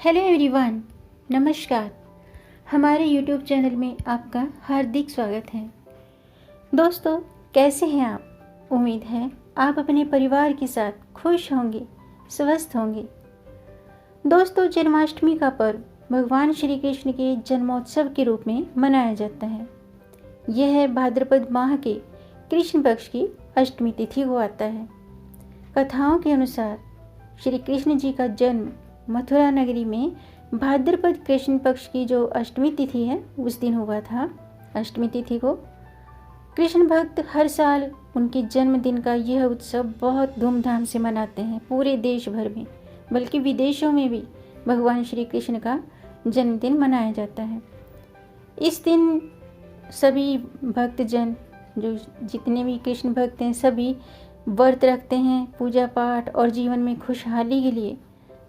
Hello everyone, नमस्कार। हमारे YouTube channel में आपका हार्दिक स्वागत है। दोस्तों, कैसे हैं आप? उम्मीद है आप अपने परिवार के साथ खुश होंगे, स्वस्थ होंगे। दोस्तों, जन्माष्टमी का पर्व भगवान श्री कृष्ण के जन्मोत्सव के रूप में मनाया जाता है। यह भाद्रपद माह के कृष्ण पक्ष की अष्टमी तिथि को आता है। कथाओं के अनुसार श्री कृष्ण जी का जन्म मथुरा नगरी में भाद्रपद कृष्ण पक्ष की जो अष्टमी तिथि है उस दिन हुआ था। अष्टमी तिथि को कृष्ण भक्त हर साल उनके जन्मदिन का यह उत्सव बहुत धूमधाम से मनाते हैं। पूरे देश भर में, बल्कि विदेशों में भी भगवान श्री कृष्ण का जन्मदिन मनाया जाता है। इस दिन सभी भक्तजन, जो जितने भी कृष्ण भक्त हैं, सभी व्रत रखते हैं, पूजा पाठ और जीवन में खुशहाली के लिए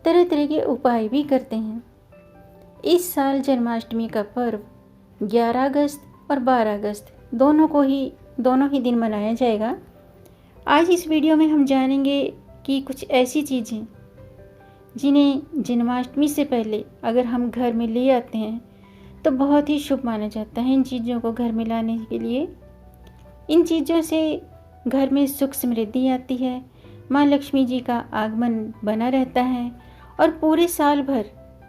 तरह तरह के उपाय भी करते हैं। इस साल जन्माष्टमी का पर्व 11 अगस्त और 12 अगस्त दोनों ही दिन मनाया जाएगा। आज इस वीडियो में हम जानेंगे कि कुछ ऐसी चीज़ें जिन्हें जन्माष्टमी से पहले अगर हम घर में ले आते हैं तो बहुत ही शुभ माना जाता है। इन चीज़ों को घर में लाने के लिए, इन चीज़ों से घर में सुख समृद्धि आती है, माँ लक्ष्मी जी का आगमन बना रहता है और पूरे साल भर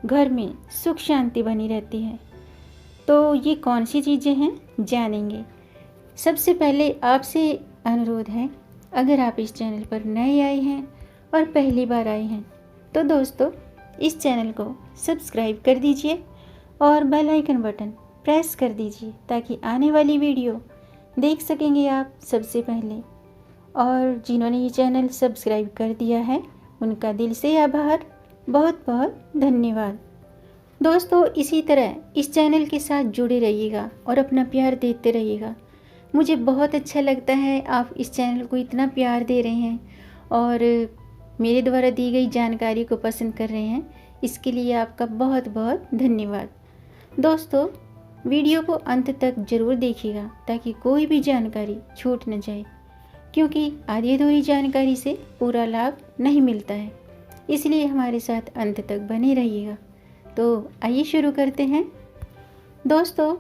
घर में सुख शांति बनी रहती है। तो ये कौन सी चीज़ें हैं, जानेंगे। सबसे पहले आपसे अनुरोध है, अगर आप इस चैनल पर नए आए हैं और पहली बार आए हैं तो दोस्तों इस चैनल को सब्सक्राइब कर दीजिए और बेल आइकन बटन प्रेस कर दीजिए ताकि आने वाली वीडियो देख सकेंगे आप सबसे पहले। और जिन्होंने ये चैनल सब्सक्राइब कर दिया है उनका दिल से आभार, बहुत बहुत धन्यवाद। दोस्तों, इसी तरह इस चैनल के साथ जुड़े रहिएगा और अपना प्यार देते रहिएगा। मुझे बहुत अच्छा लगता है आप इस चैनल को इतना प्यार दे रहे हैं और मेरे द्वारा दी गई जानकारी को पसंद कर रहे हैं। इसके लिए आपका बहुत बहुत धन्यवाद। दोस्तों, वीडियो को अंत तक ज़रूर देखिएगा ताकि कोई भी जानकारी छूट न जाए, क्योंकि आधी अधूरी जानकारी से पूरा लाभ नहीं मिलता है। इसलिए हमारे साथ अंत तक बने रहिएगा। तो आइए शुरू करते हैं। दोस्तों,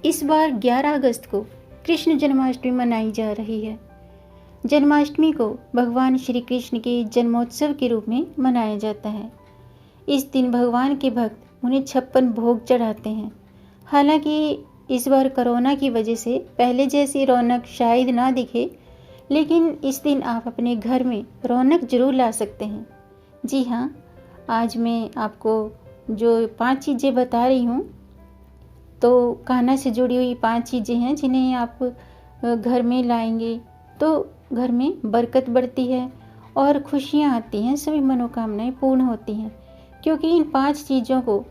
इस बार 11 अगस्त को कृष्ण जन्माष्टमी मनाई जा रही है। जन्माष्टमी को भगवान श्री कृष्ण के जन्मोत्सव के रूप में मनाया जाता है। इस दिन भगवान के भक्त उन्हें 56 भोग चढ़ाते हैं। हालांकि इस बार कोरोना की वजह से पहले जैसी रौनक शायद ना दिखे, लेकिन इस दिन आप अपने घर में रौनक जरूर ला सकते हैं। जी हाँ, आज मैं आपको जो 5 चीज़ें बता रही हूँ, तो कान्हा से जुड़ी हुई 5 चीज़ें हैं जिन्हें आप घर में लाएंगे तो घर में बरकत बढ़ती है और खुशियाँ आती हैं, सभी मनोकामनाएं पूर्ण होती हैं। क्योंकि इन 5 चीज़ों को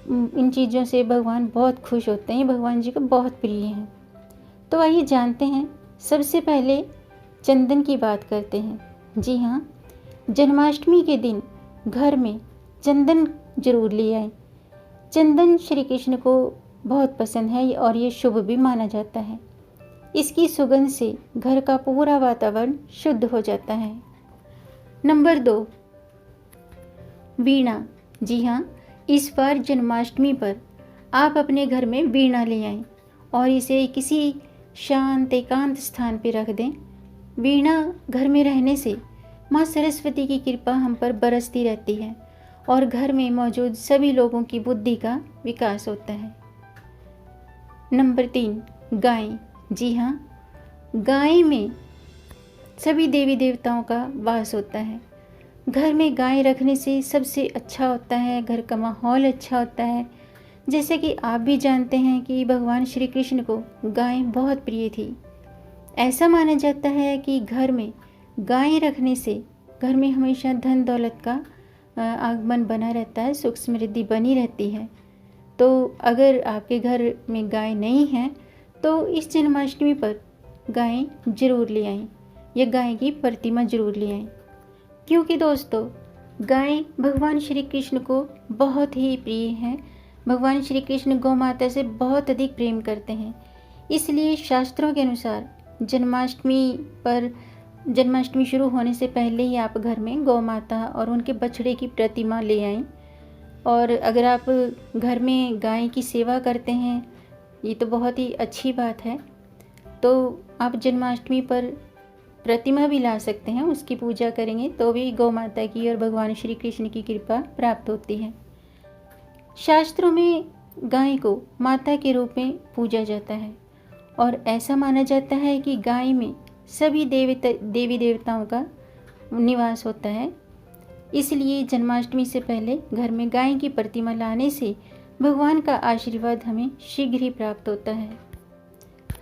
इन चीज़ों से भगवान बहुत खुश होते हैं, भगवान जी को बहुत प्रिय हैं। तो आइए जानते हैं। सबसे पहले चंदन की बात करते हैं। जी हाँ, जन्माष्टमी के दिन घर में चंदन जरूर ले आएं। चंदन श्री कृष्ण को बहुत पसंद है और ये शुभ भी माना जाता है। इसकी सुगंध से घर का पूरा वातावरण शुद्ध हो जाता है। नंबर 2, वीणा। जी हाँ, इस बार जन्माष्टमी पर आप अपने घर में वीणा ले आएं और इसे किसी शांत एकांत स्थान पर रख दें। वीणा घर में रहने से माँ सरस्वती की कृपा हम पर बरसती रहती है और घर में मौजूद सभी लोगों की बुद्धि का विकास होता है। नंबर 3, गाय। जी हाँ, गाय में सभी देवी देवताओं का वास होता है। घर में गाय रखने से सबसे अच्छा होता है, घर का माहौल अच्छा होता है। जैसे कि आप भी जानते हैं कि भगवान श्री कृष्ण को गाय बहुत प्रिय थी। ऐसा माना जाता है कि घर में गाय रखने से घर में हमेशा धन दौलत का आगमन बना रहता है, सुख समृद्धि बनी रहती है। तो अगर आपके घर में गाय नहीं है तो इस जन्माष्टमी पर गाय जरूर ले आएं या गाय की प्रतिमा जरूर ले आएं, क्योंकि दोस्तों गाय भगवान श्री कृष्ण को बहुत ही प्रिय है। भगवान श्री कृष्ण गौ माता से बहुत अधिक प्रेम करते हैं। इसलिए शास्त्रों के अनुसार जन्माष्टमी पर जन्माष्टमी शुरू होने से पहले ही आप घर में गौ माता और उनके बछड़े की प्रतिमा ले आएं। और अगर आप घर में गाय की सेवा करते हैं, ये तो बहुत ही अच्छी बात है, तो आप जन्माष्टमी पर प्रतिमा भी ला सकते हैं, उसकी पूजा करेंगे तो भी गौ माता की और भगवान श्री कृष्ण की कृपा प्राप्त होती है। शास्त्रों में गाय को माता के रूप में पूजा जाता है और ऐसा माना जाता है कि गाय में सभी देवी देवताओं का निवास होता है। इसलिए जन्माष्टमी से पहले घर में गाय की प्रतिमा लाने से भगवान का आशीर्वाद हमें शीघ्र ही प्राप्त होता है।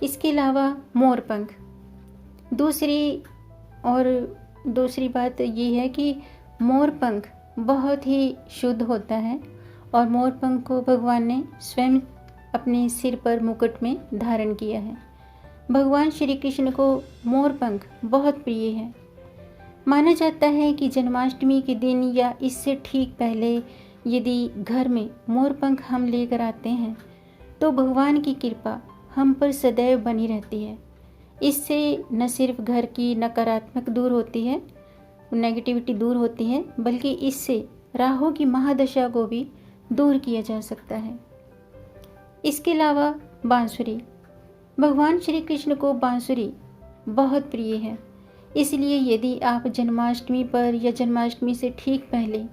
इसके अलावा मोरपंख, दूसरी बात ये है कि मोरपंख बहुत ही शुद्ध होता है और मोरपंख को भगवान ने स्वयं अपने सिर पर मुकुट में धारण किया है। भगवान श्री कृष्ण को मोरपंख बहुत प्रिय है। माना जाता है कि जन्माष्टमी के दिन या इससे ठीक पहले यदि घर में मोरपंख हम लेकर आते हैं तो भगवान की कृपा हम पर सदैव बनी रहती है। इससे न सिर्फ घर की नकारात्मक दूर होती है, नेगेटिविटी दूर होती है, बल्कि इससे राहु की महादशा को भी दूर किया जा सकता है। इसके अलावा बांसुरी, भगवान श्री कृष्ण को बांसुरी बहुत प्रिय है। इसलिए यदि आप जन्माष्टमी पर या जन्माष्टमी से ठीक पहले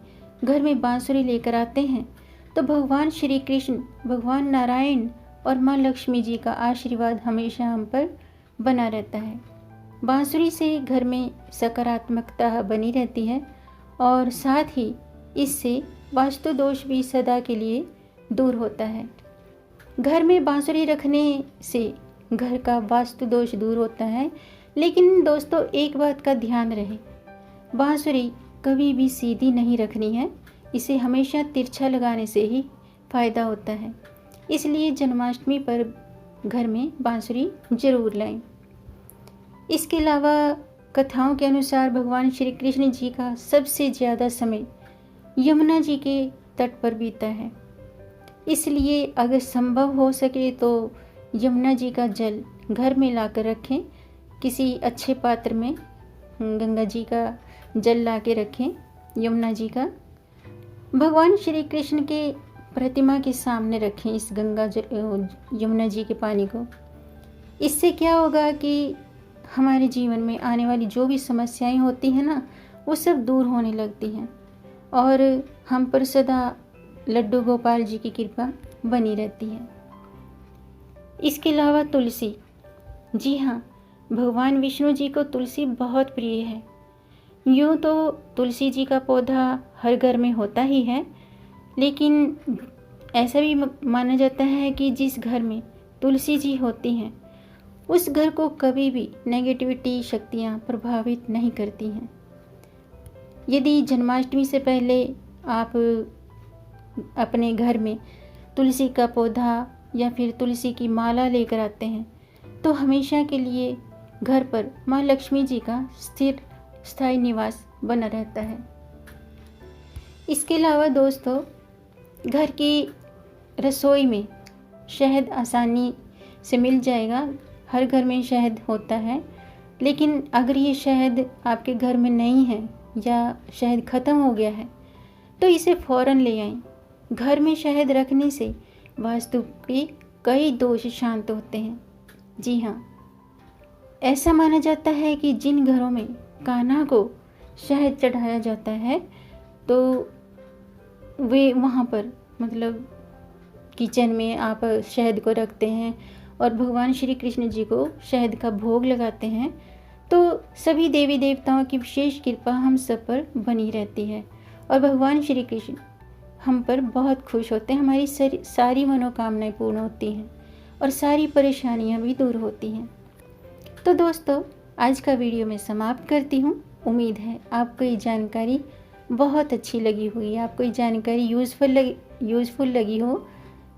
घर में बांसुरी लेकर आते हैं तो भगवान श्री कृष्ण, भगवान नारायण और माँ लक्ष्मी जी का आशीर्वाद हमेशा हम पर बना रहता है। बांसुरी से घर में सकारात्मकता बनी रहती है और साथ ही इससे वास्तु दोष भी सदा के लिए दूर होता है। घर में बांसुरी रखने से घर का वास्तु दोष दूर होता है। लेकिन दोस्तों, एक बात का ध्यान रहे, बांसुरी कभी भी सीधी नहीं रखनी है, इसे हमेशा तिरछा लगाने से ही फायदा होता है। इसलिए जन्माष्टमी पर घर में बांसुरी जरूर लाएं। इसके अलावा कथाओं के अनुसार भगवान श्री कृष्ण जी का सबसे ज़्यादा समय यमुना जी के तट पर बीता है। इसलिए अगर संभव हो सके तो यमुना जी का जल घर में लाकर रखें। किसी अच्छे पात्र में गंगा जी का जल ला के रखें, यमुना जी का। भगवान श्री कृष्ण के प्रतिमा के सामने रखें इस यमुना जी के पानी को। इससे क्या होगा कि हमारे जीवन में आने वाली जो भी समस्याएं होती हैं ना, वो सब दूर होने लगती हैं और हम पर सदा लड्डू गोपाल जी की कृपा बनी रहती है। इसके अलावा तुलसी, जी हाँ, भगवान विष्णु जी को तुलसी बहुत प्रिय है। यूँ तो तुलसी जी का पौधा हर घर में होता ही है, लेकिन ऐसा भी माना जाता है कि जिस घर में तुलसी जी होती हैं उस घर को कभी भी नेगेटिविटी शक्तियाँ प्रभावित नहीं करती हैं। यदि जन्माष्टमी से पहले आप अपने घर में तुलसी का पौधा या फिर तुलसी की माला लेकर आते हैं तो हमेशा के लिए घर पर माँ लक्ष्मी जी का स्थिर स्थायी निवास बना रहता है। इसके अलावा दोस्तों, घर की रसोई में शहद आसानी से मिल जाएगा। हर घर में शहद होता है, लेकिन अगर ये शहद आपके घर में नहीं है या शहद ख़त्म हो गया है तो इसे फ़ौरन ले आएं। घर में शहद रखने से वास्तु के कई दोष शांत होते हैं। जी हाँ, ऐसा माना जाता है कि जिन घरों में कान्हा को शहद चढ़ाया जाता है तो वे वहाँ पर मतलब किचन में आप शहद को रखते हैं और भगवान श्री कृष्ण जी को शहद का भोग लगाते हैं तो सभी देवी देवताओं की विशेष कृपा हम सब पर बनी रहती है और भगवान श्री कृष्ण हम पर बहुत खुश होते हैं। हमारी सारी मनोकामनाएं पूर्ण होती हैं और सारी परेशानियां भी दूर होती हैं। तो दोस्तों, आज का वीडियो मैं समाप्त करती हूँ। उम्मीद है आपको ये जानकारी बहुत अच्छी लगी होगी, आपको ये जानकारी यूज़फुल लगी हो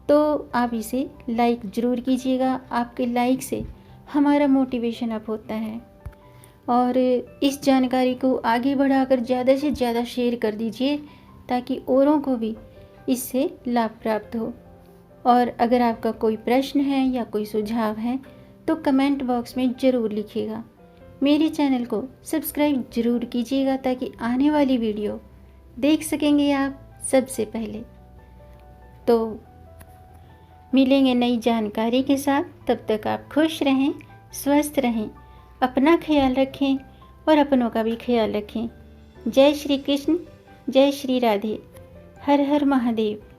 तो आप इसे लाइक ज़रूर कीजिएगा। आपके लाइक से हमारा मोटिवेशन अप होता है और इस जानकारी को आगे बढ़ाकर ज़्यादा से ज़्यादा शेयर कर दीजिए ताकि औरों को भी इससे लाभ प्राप्त हो। और अगर आपका कोई प्रश्न है या कोई सुझाव है तो कमेंट बॉक्स में ज़रूर लिखिएगा। मेरे चैनल को सब्सक्राइब ज़रूर कीजिएगा ताकि आने वाली वीडियो देख सकेंगे आप सबसे पहले। तो मिलेंगे नई जानकारी के साथ, तब तक आप खुश रहें, स्वस्थ रहें, अपना ख्याल रखें और अपनों का भी ख्याल रखें। जय श्री कृष्ण, जय श्री राधे, हर हर महादेव।